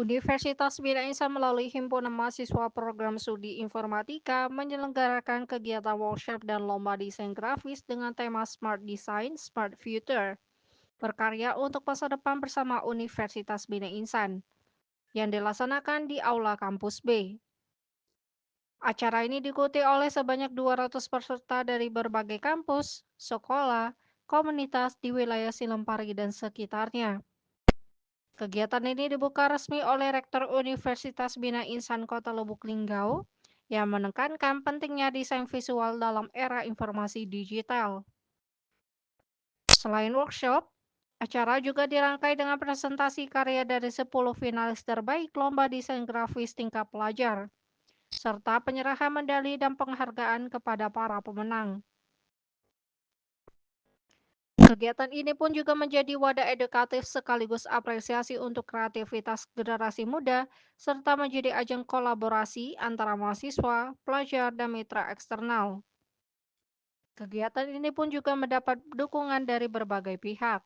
Universitas Bina Insan melalui Himpunan Mahasiswa Program Studi Informatika menyelenggarakan kegiatan workshop dan lomba desain grafis dengan tema Smart Design, Smart Future, berkarya untuk masa depan bersama Universitas Bina Insan, yang dilaksanakan di Aula Kampus B. Acara ini diikuti oleh sebanyak 200 peserta dari berbagai kampus, sekolah, komunitas di wilayah Silempari dan sekitarnya. Kegiatan ini dibuka resmi oleh Rektor Universitas Bina Insan Kota Lubuk Linggau yang menekankan pentingnya desain visual dalam era informasi digital. Selain workshop, acara juga dirangkai dengan presentasi karya dari 10 finalis terbaik lomba desain grafis tingkat pelajar, serta penyerahan medali dan penghargaan kepada para pemenang. Kegiatan ini pun juga menjadi wadah edukatif sekaligus apresiasi untuk kreativitas generasi muda, serta menjadi ajang kolaborasi antara mahasiswa, pelajar, dan mitra eksternal. Kegiatan ini pun juga mendapat dukungan dari berbagai pihak.